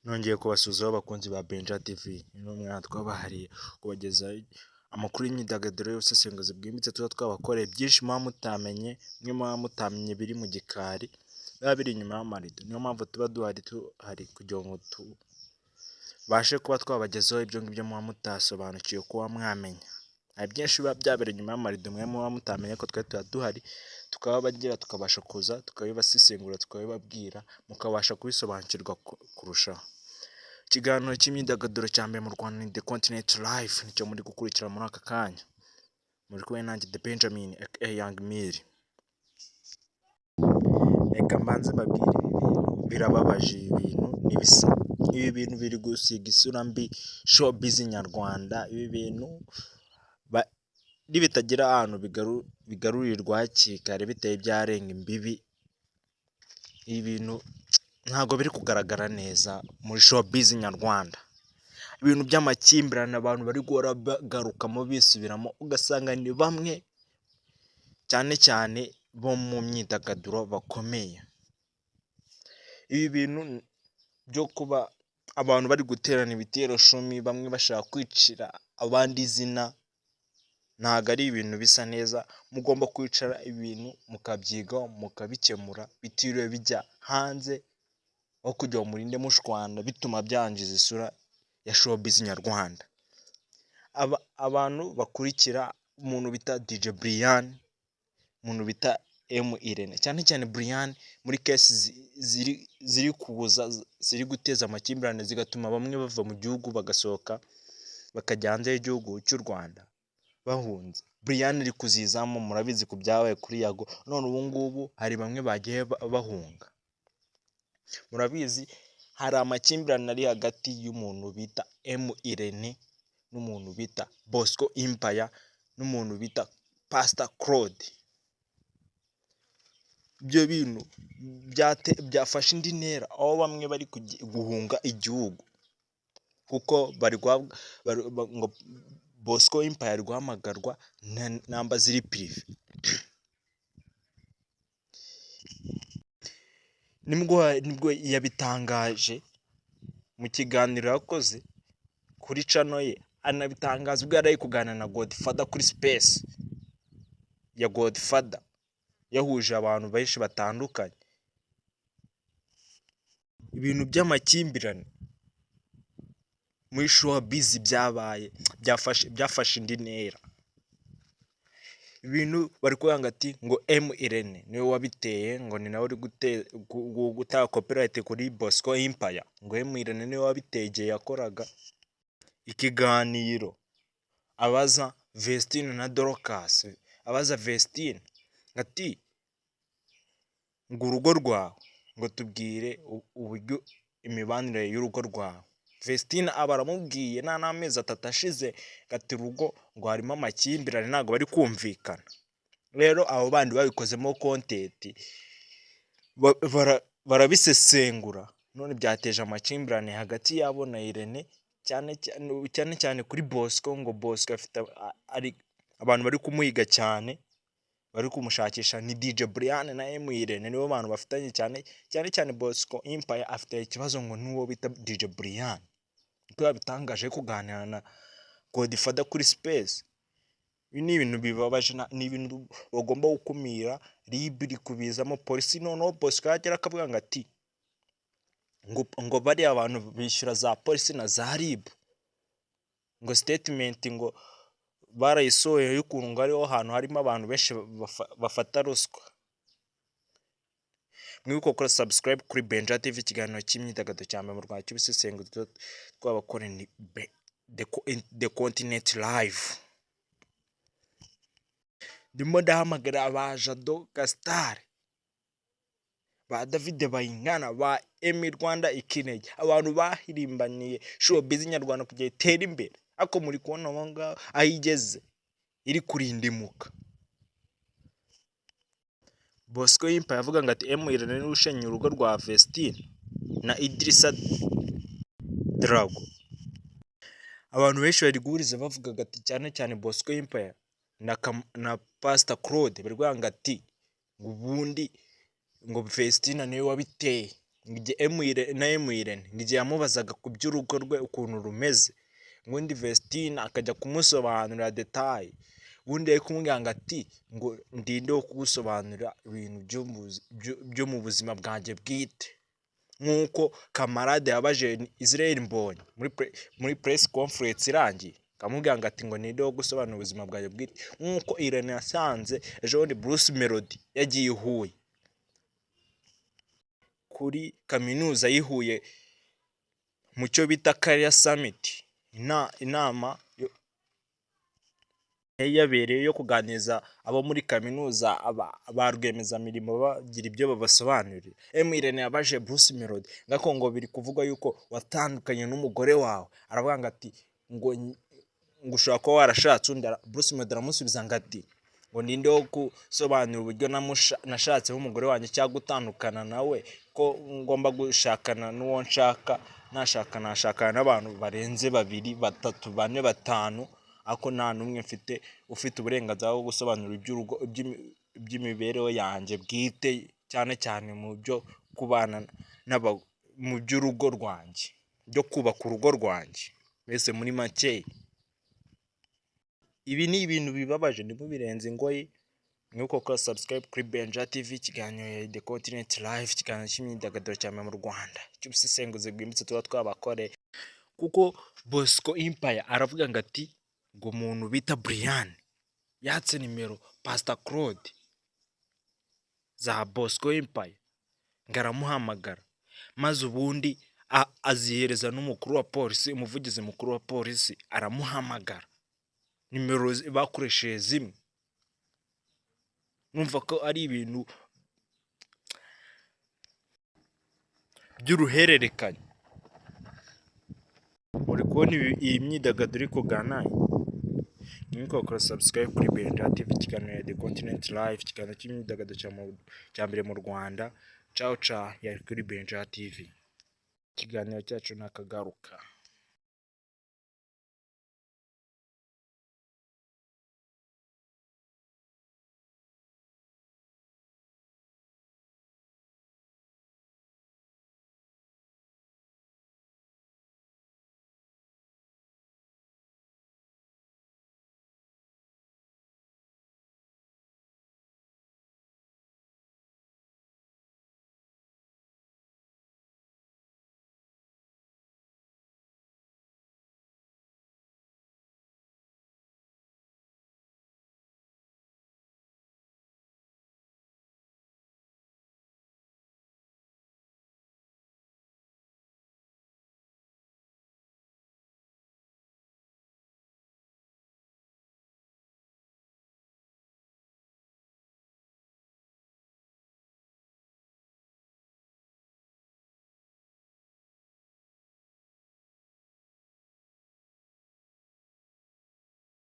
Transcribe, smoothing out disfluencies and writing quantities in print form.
Nongeye kubasuhuza abakunzi ba Benja TV, ni umwana twabahariye kubagezaho amakuru y'imyidagaduro y'ubusesenguzi bwimbitse tuba twabakoreye byinshi muba mutamenye, mwe muba mutamenye biri mu gikari biba biri inyuma y'amarido. Niyo mpamvu tuba duhari kugira ngo tubashe kuba twabagezaho ibyo ngibyo muba mutasobanukiwe kuba mwamenya. Hari byinshi biba byabereye inyuma y'amarido mwe muba mutamenye ko twari tuba duhari, tukababagira tukabasha kuza tukabibasesengura tukabibabwira mukabasha kubisobanukirwa kurushaho. Ikiganiro cy'imyidagaduro cya mbere mu Rwanda ni The Continent Live, nicyo muri gukurikira muri aka kanya. Muri kumwe nanjye The Benjamin aka Young Milly. Reka mbanze mbabwire ibi bintu birababaje, ibi bintu ntibisa. Ibi bintu biri gusiga isura mbi showbiz nyarwanda, ibi bintu nibitagira ahantu bigarurirwa hakiri kare bitari byarenga imbibi, ibi bintu ntabwo biri kugaragara neza muri showbiz nyarwanda. Ibintu by'amakimbirane abantu bari guhora bagarukamo bisubiramo, ugasanga ni bamwe cyane cyane bo mu myidagaduro bakomeye. Ibi bintu byo kuba abantu bari guterana ibitero shumi, bamwe bashaka kwicira abandi izina, ntabwo ari ibintu bisa neza. Mugomba kwicara ibintu mukabyigaho mukabikemura bitiriwe bijya hanze, aho kugira ngo murinde mushwana bituma byangiza isura ya showbiz nyarwanda. Abantu bakurikira umuntu bita DJ Brian, umuntu bita M Irene, cyane cyane Brian muri kesi ziri kubuza, ziri guteza amakimbirane zigatuma bamwe bava mu gihugu bagasohoka bakajya hanze y'igihugu cy'u Rwanda bahunze. Brian ari kuzizamo, murabizi ku byabaye kuri Yago, none ubu ngubu hari bamwe bagiye bahunga. Murabizi hari amakimbirane ari hagati y'umuntu bita M Irene n'umuntu bita Bosco Empire n'umuntu bita Pastor Claude. Ibyo bintu byafashe indi ntera, aho bamwe bari guhunga igihugu kuko ngo Bosco Empire ari guhamagarwa namba ziri pirive. Nibwo yabitangaje mu kiganiro yakoze kuri channel ye, anabitangaza ubwo yari ari kuganira na Godfather kuri space ya Godfather, yahuje abantu benshi batandukanye. Ibintu by'amakimbirane muri showbiz byafashe indi ntera. Ibintu bari kuvuga ati ngo M Irene niwe wabiteye, ngo ni nawe uri gutanga copyright kuri Bosco Empire, ngo M Irene niwe wabiteye igihe yakoraga ikiganiro abaza Vestine na Dorcas, abaza Vestine ati ngo urugo rwawe, ngo tubwire uburyo imibanire y'urugo rwawe. Vestine aba aramubwiye nta n'amezi 3 ashize ati urugo ngo harimo amakimbirane ntabwo bari kumvikana. Rero abo bandi babikozemo content barabisesengura, none byateje amakimbirane hagati yabo na Irene, cyane cyane kuri Bosco. Ngo Bosco afite abantu bari kumuhiga cyane, bari kumushakisha ni DJ Brian na M Irene, nibo bantu bafitanye cyane. Bosco Empire afite ikibazo ngo n'uwo bita DJ Brian, kuko yabitangaje kuganira na Godfather kuri space. Ibi ni ibintu bibabaje, ni ibintu bagomba gukumira. RIB iri kubizamo, polisi. Noneho Bosco yagera akavuga ngo ati ngo bari abantu bishyura za polisi na za RIB, ngo statement ngo barayisohoye y'ukuntu ngo ariho hantu harimo abantu benshi bafata ruswa. Mwibuke gukora subscribe kuri Benja TV, ikiganiro cy'imyidagaduro cya mbere mu Rwanda cy'ubusesenguzi twabakoreye ni The Continent Live. Ndimo ndahamagara ba Jado Gastar, ba David Bayingana, ba Emi Rwanda Ikinege, abantu bahirimbaniye showbiz nyarwanda kugira itere imbere, ariko muri kubona aho ngaho aho igeze iri kurindimuka. Bosco Empire yavuga ngo ati M Irene niwe ushenye urugo rwa Vestine na Idrissa Drago. Abantu benshi bari guhuriza bavuga ati cyane Bosco Empire na Pastor Claude bari kuvuga ati ngo ubundi ngo Vestine niwe wabiteye, igihe Irene igihe yamubazaga ku by'urugo rwe ukuntu rumeze, ubundi Vestine akajya kumusobanurira detaye, ubundi yari kumubwira ngo ati ngo ndinde wo kugusobanurira ibintu byo mu buzima bwanjye bwite, nk'uko kamarade yabaje Israel Mbonyi muri press conference irangiye, akamubwira ngo ati ngo ndinde wo gusobanura ubuzima bwanjye bwite, nk'uko Irene yasanze ejo bundi Bruce Melody yagiye i Huye kuri kaminuza y'i Huye mu cyo bita Career Summit, inama yari yabereye yo kuganiriza abo muri kaminuza ba rwiyemezamirimo bagira ibyo babasobanurira. Irene yabaje Bruce Melody ngo biri kuvuga yuko watandukanye n'umugore wawe, aravuga ngo ati ngo ushobora kuba warashatse undi. Bruce Melody aramusubiza ngo ati ngo ninde wo gusobanura uburyo nashatseho umugore wanjye cyangwa gutandukana nawe, ko ngomba gushakana n'uwo nshaka, nashakana n'abantu barenze 2, 3, 4, 5, ariko nta n'umwe ufite uburenganzira bwo gusobanura iby'imibereho yanjye bwite, cyane cyane mu byo kubana mu by'urugo rwanjye, byo kubaka urugo rwanjye. Mbese muri make ibi ni ibintu bibabaje, ntimubirenze ingoyi. Nk'uko kora subscribe kuri Benja TV, ikiganiro The Continent Live, ikiganiro cy'imyidagaduro cyane mu Rwanda, cy'ubusesenguzi bwimbitse tuba twabakoreye. Kuko Bosco Empire aravuga ngo ati ngo umuntu bita Brian yatse nimero Pastor Claude za Bosco Empire ngo aramuhamagara, maze ubundi azihereza n'umukuru wa polisi, umuvugizi mukuru wa polisi aramuhamagara, nimero bakoresheje zimwe. Numva ko ari ibintu by'uruhererekanye. Uri kubona iyi myidagaduro iri kuganaye. Nk'uko kora subscribe kuri Benja TV, ikiganiro The Continent Live, ikiganiro cy'imyidagaduro cya mbere mu Rwanda. Ciao ciao, yari kuri Benja TV. Ikiganiro cyacu nakagaruka.